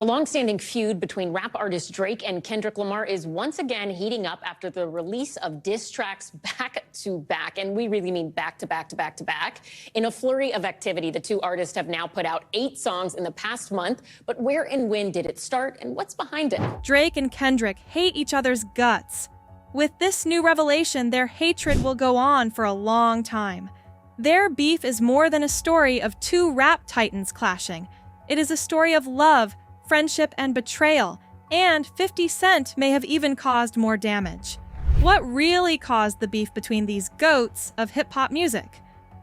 A long-standing feud between rap artist Drake and Kendrick Lamar is once again heating up after the release of diss tracks back-to-back, and we really mean back-to-back-to-back-to-back. In a flurry of activity, the two artists have now put out 8 songs in the past month, but where and when did it start, and what's behind it? Drake and Kendrick hate each other's guts. With this new revelation, their hatred will go on for a long time. Their beef is more than a story of two rap titans clashing. It is a story of love, friendship, and betrayal, and 50 Cent may have even caused more damage. What really caused the beef between these goats of hip-hop music?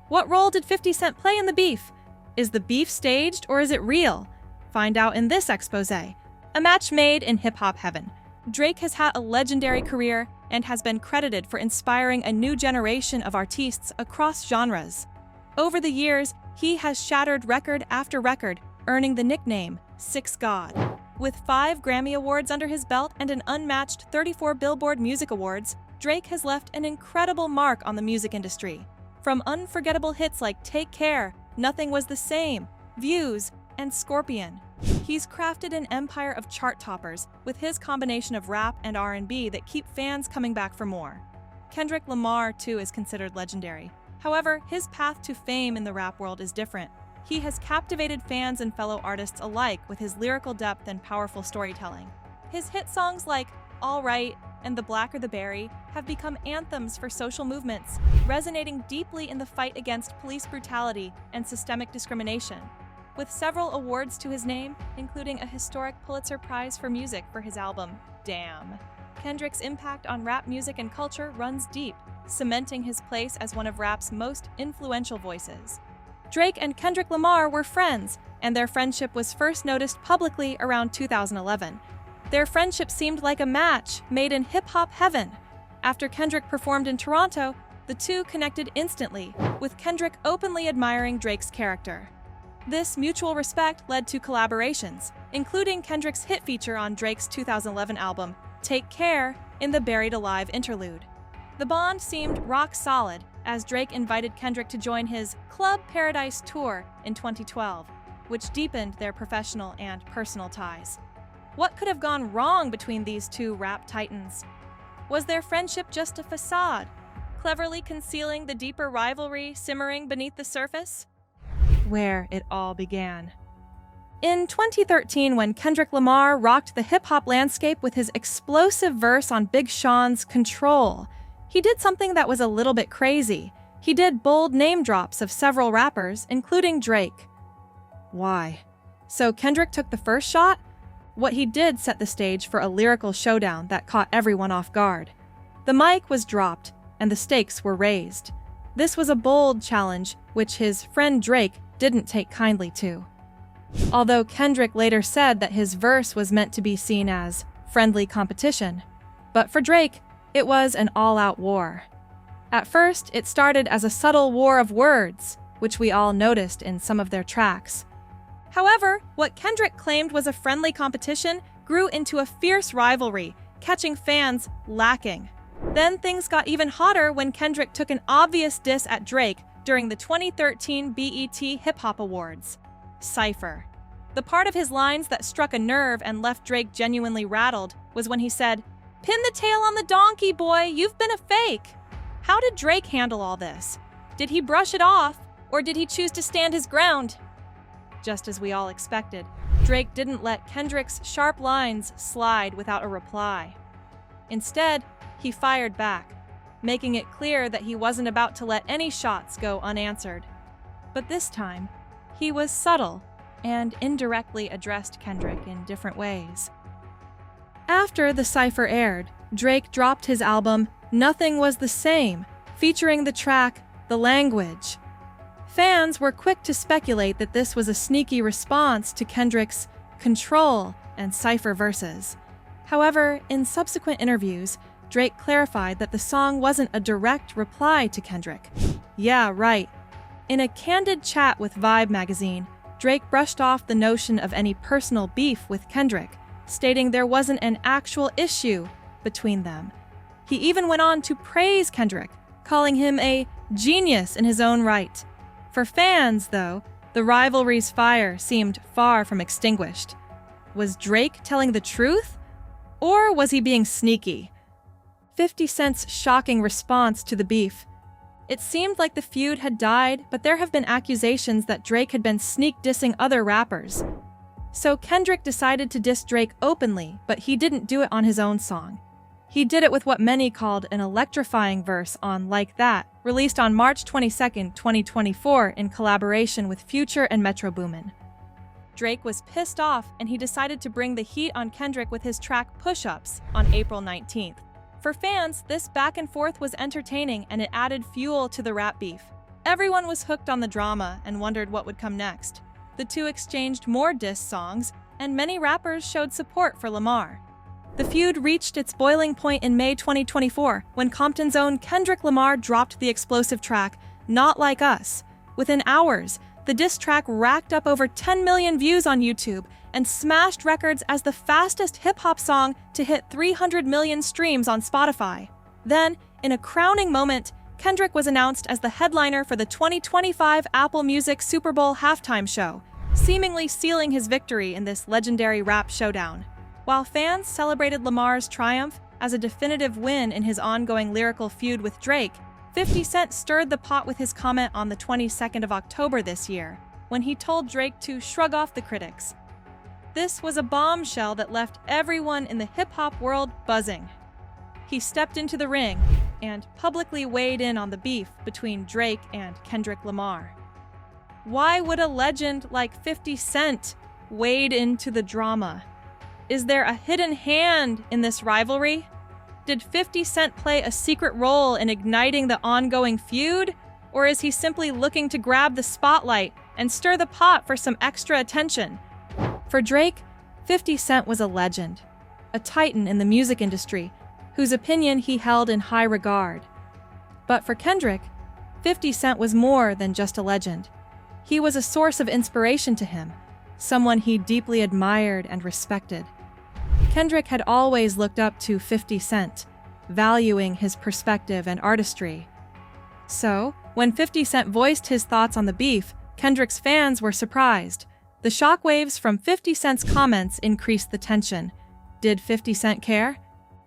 What role did 50 Cent play in the beef? Is the beef staged or is it real? Find out in this expose. A match made in hip-hop heaven. Drake has had a legendary career and has been credited for inspiring a new generation of artists across genres. Over the years, he has shattered record after record, earning the nickname Six God. With 5 Grammy Awards under his belt and an unmatched 34 Billboard Music Awards, Drake has left an incredible mark on the music industry. From unforgettable hits like Take Care, Nothing Was the Same, Views, and Scorpion. He's crafted an empire of chart toppers with his combination of rap and R&B that keep fans coming back for more. Kendrick Lamar, too, is considered legendary. However, his path to fame in the rap world is different. He has captivated fans and fellow artists alike with his lyrical depth and powerful storytelling. His hit songs like All Right and The Blacker the Berry have become anthems for social movements, resonating deeply in the fight against police brutality and systemic discrimination. With several awards to his name, including a historic Pulitzer Prize for Music for his album, Damn. Kendrick's impact on rap music and culture runs deep, cementing his place as one of rap's most influential voices. Drake and Kendrick Lamar were friends, and their friendship was first noticed publicly around 2011. Their friendship seemed like a match made in hip-hop heaven. After Kendrick performed in Toronto, the two connected instantly, with Kendrick openly admiring Drake's character. This mutual respect led to collaborations, including Kendrick's hit feature on Drake's 2011 album, Take Care, in the Buried Alive interlude. The bond seemed rock solid, as Drake invited Kendrick to join his Club Paradise tour in 2012, which deepened their professional and personal ties. What could have gone wrong between these two rap titans? Was their friendship just a facade, cleverly concealing the deeper rivalry simmering beneath the surface? Where it all began. In 2013, when Kendrick Lamar rocked the hip-hop landscape with his explosive verse on Big Sean's Control, he did something that was a little bit crazy. He did bold name drops of several rappers, including Drake. Why? So Kendrick took the first shot? What he did set the stage for a lyrical showdown that caught everyone off guard. The mic was dropped, and the stakes were raised. This was a bold challenge, which his friend Drake didn't take kindly to. Although Kendrick later said that his verse was meant to be seen as friendly competition. But for Drake, it was an all-out war. At first, it started as a subtle war of words, which we all noticed in some of their tracks. However, what Kendrick claimed was a friendly competition grew into a fierce rivalry, catching fans lacking. Then things got even hotter when Kendrick took an obvious diss at Drake during the 2013 BET Hip Hop Awards. Cypher. The part of his lines that struck a nerve and left Drake genuinely rattled was when he said, "Pin the tail on the donkey, boy, you've been a fake." How did Drake handle all this? Did he brush it off, or did he choose to stand his ground? Just as we all expected, Drake didn't let Kendrick's sharp lines slide without a reply. Instead, he fired back, making it clear that he wasn't about to let any shots go unanswered. But this time, he was subtle and indirectly addressed Kendrick in different ways. After the cypher aired, Drake dropped his album Nothing Was the Same, featuring the track The Language. Fans were quick to speculate that this was a sneaky response to Kendrick's Control and cypher verses. However, in subsequent interviews, Drake clarified that the song wasn't a direct reply to Kendrick. Yeah, right. In a candid chat with Vibe magazine, Drake brushed off the notion of any personal beef with Kendrick, stating there wasn't an actual issue between them. He even went on to praise Kendrick, calling him a genius in his own right. For fans, though, the rivalry's fire seemed far from extinguished. Was Drake telling the truth? Or was he being sneaky? 50 Cent's shocking response to the beef. It seemed like the feud had died, but there have been accusations that Drake had been sneak dissing other rappers. So Kendrick decided to diss Drake openly, but he didn't do it on his own song. He did it with what many called an electrifying verse on Like That, released on March 22, 2024 in collaboration with Future and Metro Boomin. Drake was pissed off and he decided to bring the heat on Kendrick with his track Push-Ups on April 19th. For fans, this back and forth was entertaining and it added fuel to the rap beef. Everyone was hooked on the drama and wondered what would come next. The two exchanged more diss songs, and many rappers showed support for Lamar. The feud reached its boiling point in May 2024 when Compton's own Kendrick Lamar dropped the explosive track Not Like Us. Within hours, the diss track racked up over 10 million views on YouTube and smashed records as the fastest hip-hop song to hit 300 million streams on Spotify. Then, in a crowning moment, Kendrick was announced as the headliner for the 2025 Apple Music Super Bowl halftime show, seemingly sealing his victory in this legendary rap showdown. While fans celebrated Lamar's triumph as a definitive win in his ongoing lyrical feud with Drake, 50 Cent stirred the pot with his comment on the 22nd of October this year, when he told Drake to shrug off the critics. This was a bombshell that left everyone in the hip-hop world buzzing. He stepped into the ring and publicly weighed in on the beef between Drake and Kendrick Lamar. Why would a legend like 50 Cent wade into the drama? Is there a hidden hand in this rivalry? Did 50 Cent play a secret role in igniting the ongoing feud? Or is he simply looking to grab the spotlight and stir the pot for some extra attention? For Drake, 50 Cent was a legend, a titan in the music industry, whose opinion he held in high regard. But for Kendrick, 50 Cent was more than just a legend. He was a source of inspiration to him, someone he deeply admired and respected. Kendrick had always looked up to 50 Cent, valuing his perspective and artistry. So, when 50 Cent voiced his thoughts on the beef, Kendrick's fans were surprised. The shockwaves from 50 Cent's comments increased the tension. Did 50 Cent care?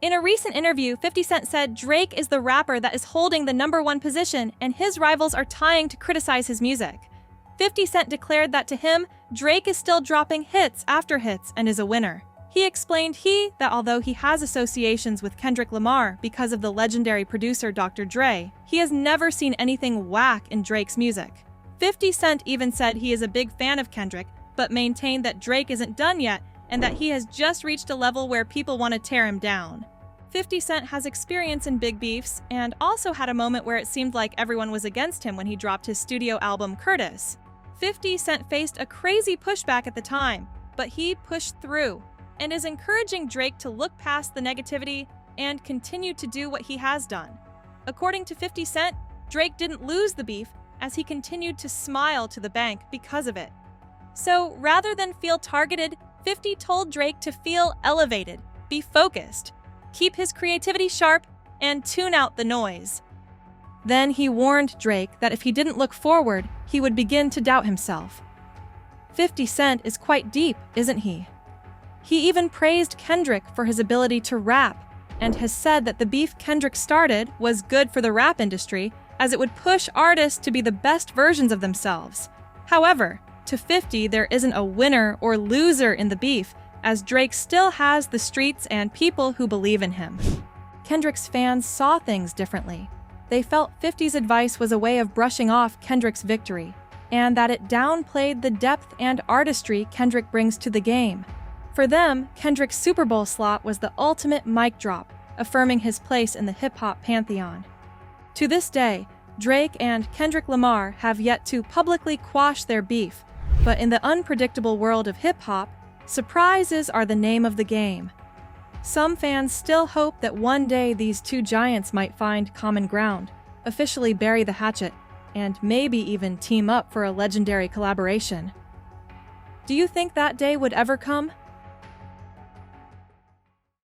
In a recent interview, 50 Cent said Drake is the rapper that is holding the #1 position and his rivals are tying to criticize his music. 50 Cent declared that to him, Drake is still dropping hits after hits and is a winner. He explained that although he has associations with Kendrick Lamar because of the legendary producer Dr. Dre, he has never seen anything whack in Drake's music. 50 Cent even said he is a big fan of Kendrick, but maintained that Drake isn't done yet and that he has just reached a level where people want to tear him down. 50 Cent has experience in big beefs and also had a moment where it seemed like everyone was against him when he dropped his studio album Curtis. 50 Cent faced a crazy pushback at the time, but he pushed through and is encouraging Drake to look past the negativity and continue to do what he has done. According to 50 Cent, Drake didn't lose the beef as he continued to smile to the bank because of it. So rather than feel targeted, 50 told Drake to feel elevated, be focused, keep his creativity sharp, and tune out the noise. Then he warned Drake that if he didn't look forward, he would begin to doubt himself. 50 Cent is quite deep, isn't he? He even praised Kendrick for his ability to rap, and has said that the beef Kendrick started was good for the rap industry, as it would push artists to be the best versions of themselves. However, to 50, there isn't a winner or loser in the beef, as Drake still has the streets and people who believe in him. Kendrick's fans saw things differently. They felt 50's advice was a way of brushing off Kendrick's victory, and that it downplayed the depth and artistry Kendrick brings to the game. For them, Kendrick's Super Bowl slot was the ultimate mic drop, affirming his place in the hip-hop pantheon. To this day, Drake and Kendrick Lamar have yet to publicly quash their beef, but in the unpredictable world of hip-hop, surprises are the name of the game. Some fans still hope that one day these two giants might find common ground, officially bury the hatchet, and maybe even team up for a legendary collaboration. Do you think that day would ever come?